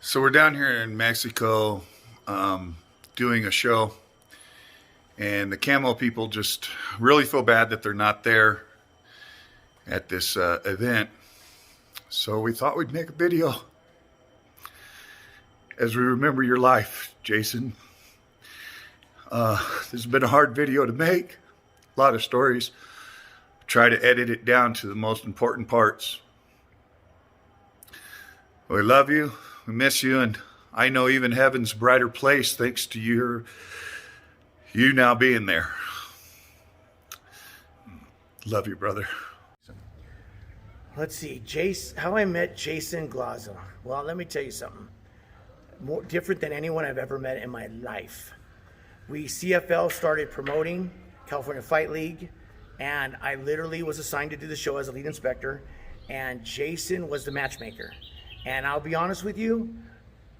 So we're down here in Mexico doing a show, and the camo people just really feel bad that they're not there at this event. So we thought we'd make a video as we remember your life, Jason. This has been a hard video to make, a lot of stories. Try to edit it down to the most important parts. We love you, we miss you, and I know even heaven's a brighter place thanks to you now being there. Love you, brother. Let's see, how I met Jason Glaza. Well, let me tell you something. More different than anyone I've ever met in my life. CFL started promoting California Fight League, and I literally was assigned to do the show as a lead inspector, and Jason was the matchmaker. And I'll be honest with you,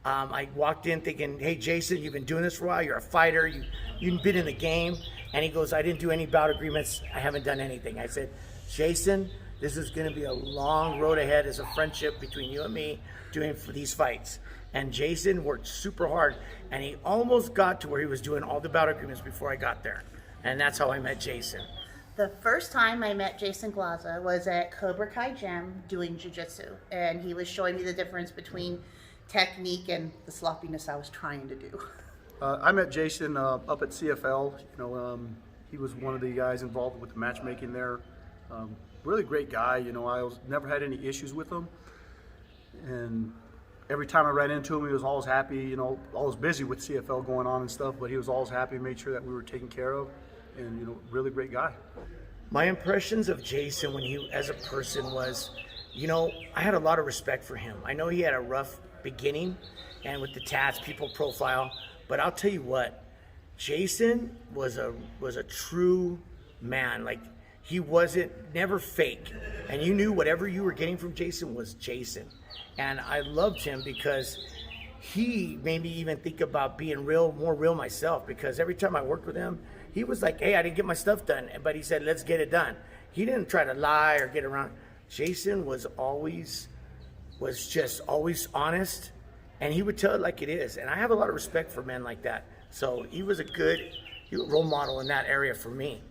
I walked in thinking, hey, Jason, you've been doing this for a while. You're a fighter. You've been in the game. And he goes, I didn't do any bout agreements. I haven't done anything. I said, Jason, this is going to be a long road ahead as a friendship between you and me doing for these fights. And Jason worked super hard, and he almost got to where he was doing all the bout agreements before I got there. And that's how I met Jason. The first time I met Jason Glaza was at Cobra Kai Gym doing jiu-jitsu, and he was showing me the difference between technique and the sloppiness I was trying to do. I met Jason up at CFL. He was one of the guys involved with the matchmaking there. Really great guy. I never had any issues with him, and every time I ran into him, he was always happy. Always busy with CFL going on and stuff, but he was always happy, made sure that we were taken care of, and really great guy. My impressions of Jason when he, as a person, was, I had a lot of respect for him. I know he had a rough beginning, and with the tats, people profile, but I'll tell you what, Jason was a true man. Like, he wasn't never fake, and you knew whatever you were getting from Jason was Jason. And I loved him because he made me even think about being more real myself, because every time I worked with him, he was like, hey, I didn't get my stuff done, but he said, let's get it done. He didn't try to lie or get around. Jason was just always honest, and he would tell it like it is. And I have a lot of respect for men like that. So he was a good role model in that area for me.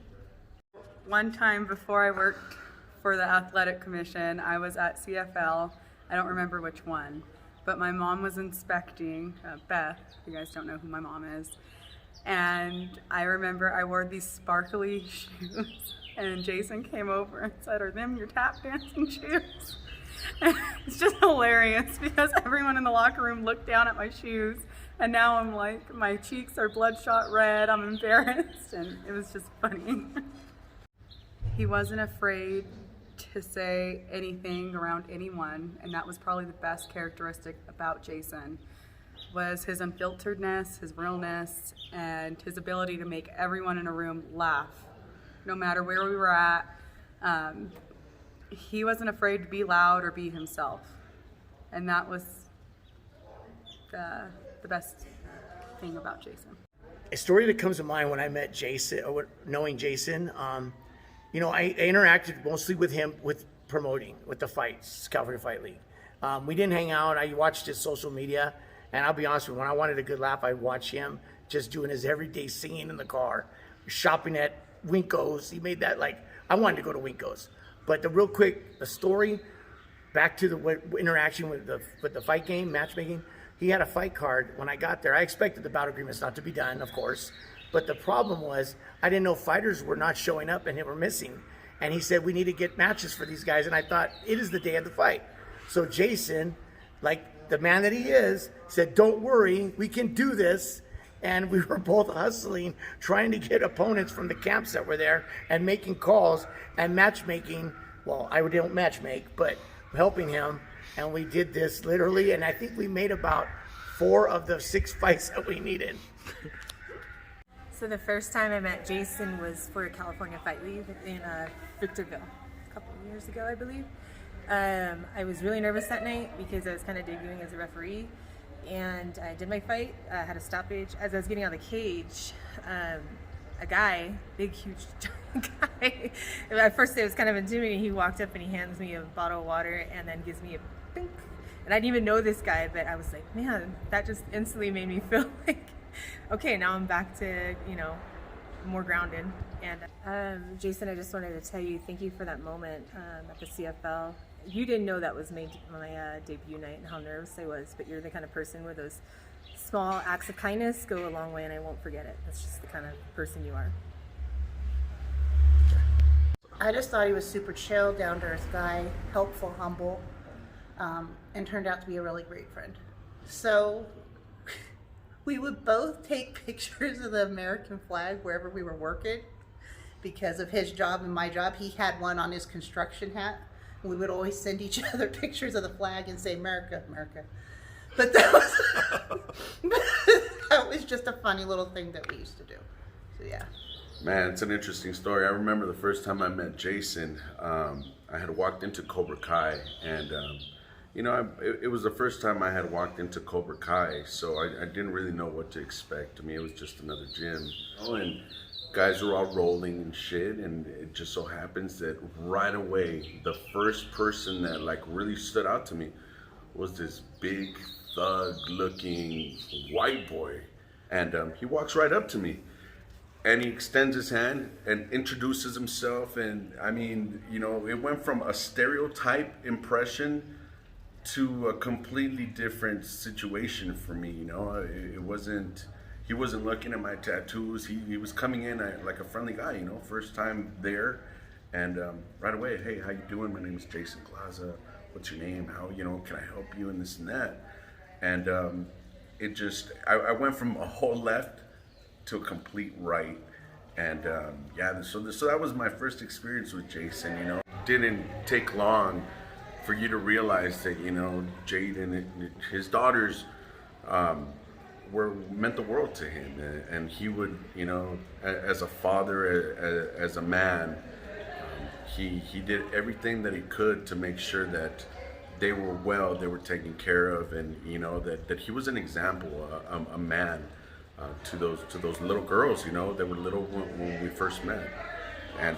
One time before I worked for the athletic commission, I was at CFL. I don't remember which one, but my mom was inspecting, Beth, you guys don't know who my mom is. And I remember I wore these sparkly shoes, and Jason came over and said, are them your tap dancing shoes? And it's just hilarious because everyone in the locker room looked down at my shoes, and now I'm like, my cheeks are bloodshot red, I'm embarrassed, and it was just funny. He wasn't afraid to say anything around anyone, and that was probably the best characteristic about Jason, was his unfilteredness, his realness, and his ability to make everyone in a room laugh, no matter where we were at. He wasn't afraid to be loud or be himself, and that was the best thing about Jason. A story that comes to mind when I met Jason, or knowing Jason, I interacted mostly with him with promoting, with the fights, California Fight League. We didn't hang out. I watched his social media, and I'll be honest with you, when I wanted a good laugh, I'd watch him just doing his everyday singing in the car, shopping at Winko's. He made that I wanted to go to Winko's. But the story, back to the interaction with the fight game, matchmaking, he had a fight card. When I got there, I expected the bout agreements not to be done, of course. But the problem was, I didn't know fighters were not showing up and they were missing. And he said, we need to get matches for these guys. And I thought, it is the day of the fight. So Jason, like the man that he is, said, don't worry, we can do this. And we were both hustling, trying to get opponents from the camps that were there and making calls and matchmaking. Well, I don't matchmake, but helping him. And we did this literally. And I think we made about 4 of the 6 fights that we needed. So the first time I met Jason was for California Fight League in Victorville a couple of years ago, I believe. I was really nervous that night because I was kind of debuting as a referee, and I did my fight. I had a stoppage. As I was getting out of the cage, a guy, big, huge guy, at first it was kind of intimidating. He walked up and he hands me a bottle of water and then gives me a pink And I didn't even know this guy, but I was like, man, that just instantly made me feel like, okay, now I'm back to, more grounded. And Jason, I just wanted to tell you, thank you for that moment at the CFL. You didn't know that was my debut night and how nervous I was, but you're the kind of person where those small acts of kindness go a long way, and I won't forget it. That's just the kind of person you are. I just thought he was super chill, down to earth guy, helpful, humble, and turned out to be a really great friend. So we would both take pictures of the American flag wherever we were working because of his job and my job. He had one on his construction hat. We would always send each other pictures of the flag and say, America, America. But that was just a funny little thing that we used to do. So yeah. Man, it's an interesting story. I remember the first time I met Jason, I had walked into Cobra Kai, and it was the first time I had walked into Cobra Kai, so I didn't really know what to expect. To me, it was just another gym. And guys were all rolling and shit, and it just so happens that right away, the first person that like really stood out to me was this big thug-looking white boy, and he walks right up to me. And he extends his hand and introduces himself. And I mean, it went from a stereotype impression to a completely different situation for me. It wasn't, he wasn't looking at my tattoos. He was coming in like a friendly guy, first time there. And right away, hey, how you doing? My name is Jason Glaza. What's your name? How, can I help you? And this and that. And it just, I went from a whole left to a complete right. And so that was my first experience with Jason. Didn't take long for you to realize that Jaden, his daughters meant the world to him, and he would, as a father, as a man, he did everything that he could to make sure that they were well, they were taken care of, and that he was an example, a man. To those little girls, that were little when we first met, and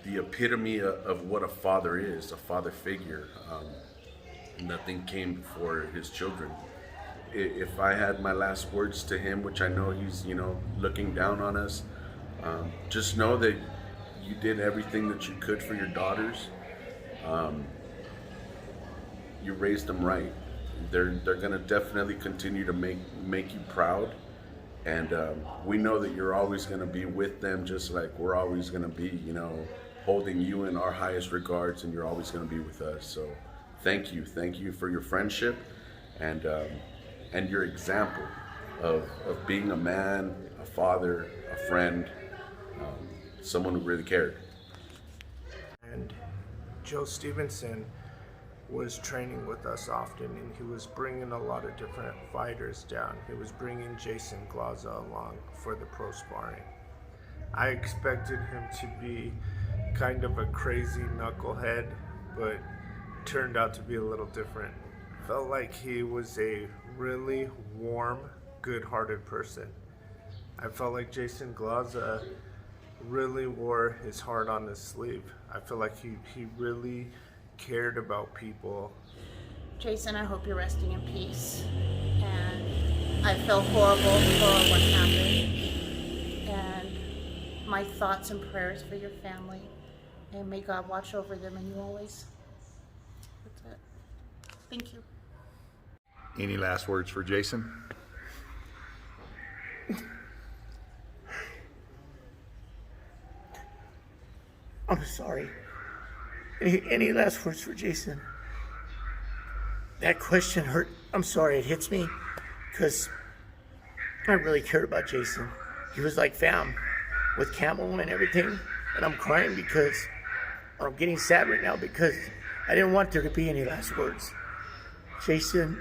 the epitome of what a father is, a father figure. Nothing came before his children. If I had my last words to him, which I know he's looking down on us, just know that you did everything that you could for your daughters. You raised them right. They're gonna definitely continue to make you proud. And we know that you're always going to be with them, just like we're always going to be, holding you in our highest regards, and you're always going to be with us. So thank you for your friendship and your example of being a man, a father, a friend, someone who really cared. And Joe Stevenson was training with us often, and he was bringing a lot of different fighters down. He was bringing Jason Glaza along for the pro sparring. I expected him to be kind of a crazy knucklehead, but turned out to be a little different. Felt like he was a really warm, good-hearted person. I felt like Jason Glaza really wore his heart on his sleeve. I feel like he really cared about people. Jason, I hope you're resting in peace. And I feel horrible for what happened. And my thoughts and prayers for your family. And may God watch over them and you always. That's it. Thank you. Any last words for Jason? I'm sorry. Any last words for Jason? That question hurt. I'm sorry, it hits me because I really cared about Jason. He was like fam with Camel and everything, and I'm crying because I'm getting sad right now because I didn't want there to be any last words. Jason,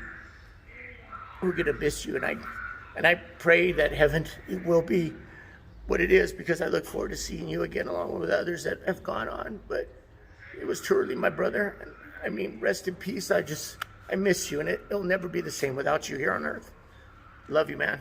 we're gonna miss you, and I pray that heaven it will be what it is, because I look forward to seeing you again along with others that have gone on. But it was truly my brother. I mean, rest in peace. I miss you, and it'll never be the same without you here on earth. Love you, man.